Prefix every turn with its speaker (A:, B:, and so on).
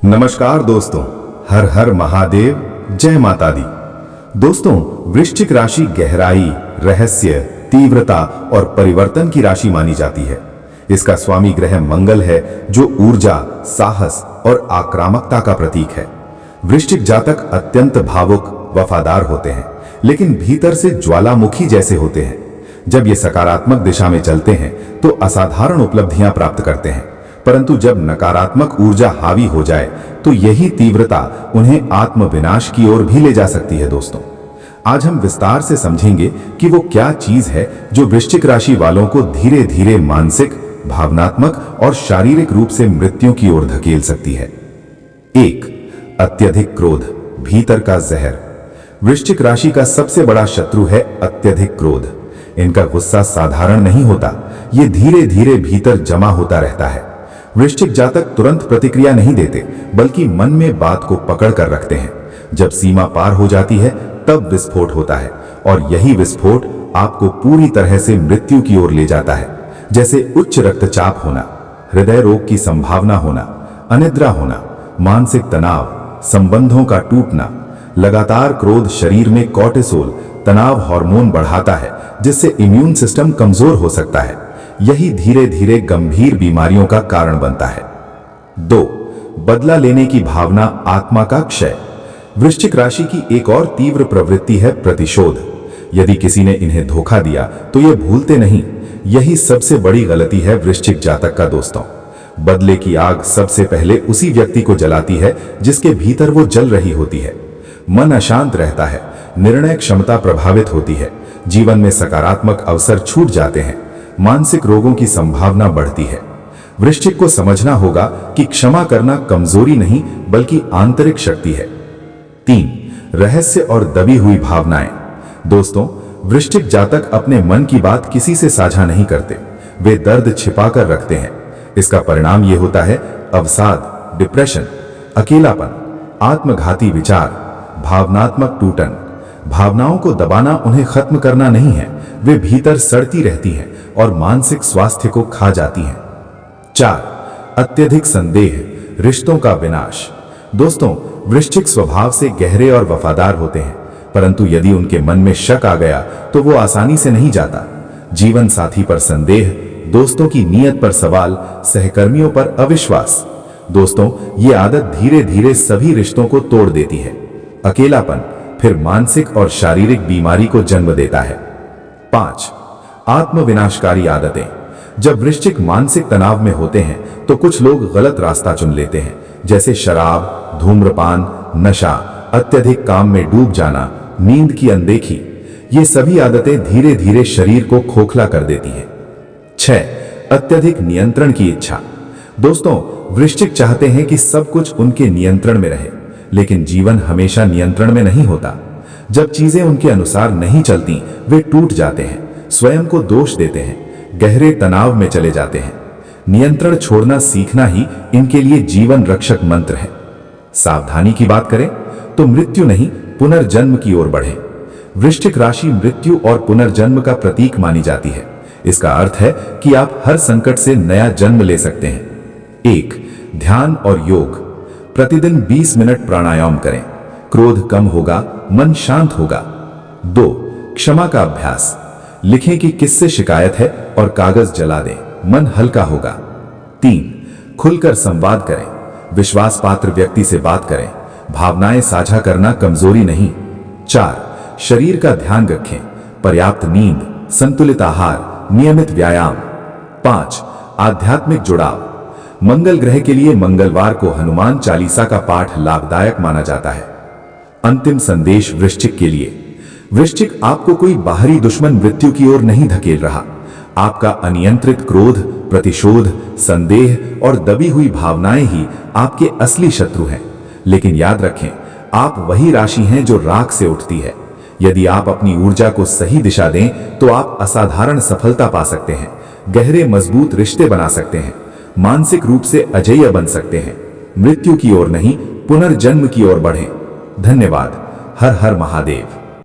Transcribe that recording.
A: नमस्कार दोस्तों, हर हर महादेव, जय माता दी। दोस्तों, वृश्चिक राशि गहराई, रहस्य, तीव्रता और परिवर्तन की राशि मानी जाती है। इसका स्वामी ग्रह मंगल है, जो ऊर्जा, साहस और आक्रामकता का प्रतीक है। वृश्चिक जातक अत्यंत भावुक, वफादार होते हैं, लेकिन भीतर से ज्वालामुखी जैसे होते हैं। जब ये सकारात्मक दिशा में चलते हैं तो असाधारण उपलब्धियां प्राप्त करते हैं, परंतु जब नकारात्मक ऊर्जा हावी हो जाए तो यही तीव्रता उन्हें आत्मविनाश की ओर भी ले जा सकती है। दोस्तों, आज हम विस्तार से समझेंगे कि वो क्या चीज है जो वृश्चिक राशि वालों को धीरे धीरे मानसिक, भावनात्मक और शारीरिक रूप से मृत्यु की ओर धकेल सकती है। 1. अत्यधिक क्रोध, भीतर का जहर। वृश्चिक राशि का सबसे बड़ा शत्रु है अत्यधिक क्रोध। इनका गुस्सा साधारण नहीं होता, ये धीरे धीरे भीतर जमा होता रहता है। वृश्चिक जातक तुरंत प्रतिक्रिया नहीं देते, बल्कि मन में बात को पकड़ कर रखते हैं। जब सीमा पार हो जाती है तब विस्फोट होता है, और यही विस्फोट आपको पूरी तरह से मृत्यु की ओर ले जाता है। जैसे उच्च रक्तचाप होना, हृदय रोग की संभावना होना, अनिद्रा होना, मानसिक तनाव, संबंधों का टूटना। लगातार क्रोध शरीर में कॉर्टिसोल, तनाव हार्मोन बढ़ाता है, जिससे इम्यून सिस्टम कमजोर हो सकता है। यही धीरे धीरे गंभीर बीमारियों का कारण बनता है। 2. बदला लेने की भावना, आत्मा का क्षय। वृश्चिक राशि की एक और तीव्र प्रवृत्ति है प्रतिशोध। यदि किसी ने इन्हें धोखा दिया तो ये भूलते नहीं। यही सबसे बड़ी गलती है वृश्चिक जातक का। दोस्तों, बदले की आग सबसे पहले उसी व्यक्ति को जलाती है जिसके भीतर वो जल रही होती है। मन अशांत रहता है, निर्णय क्षमता प्रभावित होती है, जीवन में सकारात्मक अवसर छूट जाते हैं, मानसिक रोगों की संभावना बढ़ती है। वृश्चिक को समझना होगा कि क्षमा करना कमजोरी नहीं, बल्कि आंतरिक शक्ति है। 3. रहस्य और दबी हुई भावनाएं। दोस्तों, वृश्चिक जातक अपने मन की बात किसी से साझा नहीं करते। वे दर्द छिपा कर रखते हैं। इसका परिणाम यह होता है अवसाद, डिप्रेशन, अकेलापन, आत्मघाती विचार, भावनात्मक टूटन। भावनाओं को दबाना उन्हें खत्म करना नहीं है, वे भीतर सड़ती रहती हैं और मानसिक स्वास्थ्य को खा जाती हैं। 4. अत्यधिक संदेह, रिश्तों का विनाश। दोस्तों, वृश्चिक स्वभाव से गहरे और वफादार होते हैं, परंतु यदि उनके मन में शक आ गया तो वो आसानी से नहीं जाता। जीवन साथी पर संदेह, दोस्तों की नीयत पर सवाल, सहकर्मियों पर अविश्वास। दोस्तों, ये आदत धीरे धीरे सभी रिश्तों को तोड़ देती है। अकेलापन फिर मानसिक और शारीरिक बीमारी को जन्म देता है। 5. आत्मविनाशकारी आदतें। जब वृश्चिक मानसिक तनाव में होते हैं तो कुछ लोग गलत रास्ता चुन लेते हैं, जैसे शराब, धूम्रपान, नशा, अत्यधिक काम में डूब जाना, नींद की अनदेखी। ये सभी आदतें धीरे धीरे शरीर को खोखला कर देती हैं। 6. अत्यधिक नियंत्रण की इच्छा। दोस्तों, वृश्चिक चाहते हैं कि सब कुछ उनके नियंत्रण में रहे, लेकिन जीवन हमेशा नियंत्रण में नहीं होता। जब चीजें उनके अनुसार नहीं चलती, वे टूट जाते हैं, स्वयं को दोष देते हैं, गहरे तनाव में चले जाते हैं। नियंत्रण छोड़ना सीखना ही इनके लिए जीवन रक्षक मंत्र है। सावधानी की बात करें तो मृत्यु नहीं, पुनर्जन्म की ओर बढ़ें। वृश्चिक राशि मृत्यु और पुनर्जन्म का प्रतीक मानी जाती है। इसका अर्थ है कि आप हर संकट से नया जन्म ले सकते हैं। 1. ध्यान और योग। प्रतिदिन 20 मिनट प्राणायाम करें, क्रोध कम होगा, मन शांत होगा। 2. क्षमा का अभ्यास। लिखें कि किससे शिकायत है और कागज जला दें, मन हल्का होगा। 3. खुलकर संवाद करें, विश्वास पात्र व्यक्ति से बात करें, भावनाएं साझा करना कमजोरी नहीं। 4. शरीर का ध्यान रखें, पर्याप्त नींद, संतुलित आहार, नियमित व्यायाम। 5. आध्यात्मिक जुड़ाव। मंगल ग्रह के लिए मंगलवार को हनुमान चालीसा का पाठ लाभदायक माना जाता है। अंतिम संदेश वृश्चिक के लिए। वृश्चिक आपको कोई बाहरी दुश्मन मृत्यु की ओर नहीं धकेल रहा। आपका अनियंत्रित क्रोध, प्रतिशोध, संदेह और दबी हुई भावनाएं ही आपके असली शत्रु हैं। लेकिन याद रखें, आप वही राशि हैं जो राख से उठती है। यदि आप अपनी ऊर्जा को सही दिशा दें तो आप असाधारण सफलता पा सकते हैं, गहरे मजबूत रिश्ते बना सकते हैं, मानसिक रूप से अजेय बन सकते हैं। मृत्यु की ओर नहीं, पुनर्जन्म की ओर बढ़ें। धन्यवाद। हर हर महादेव।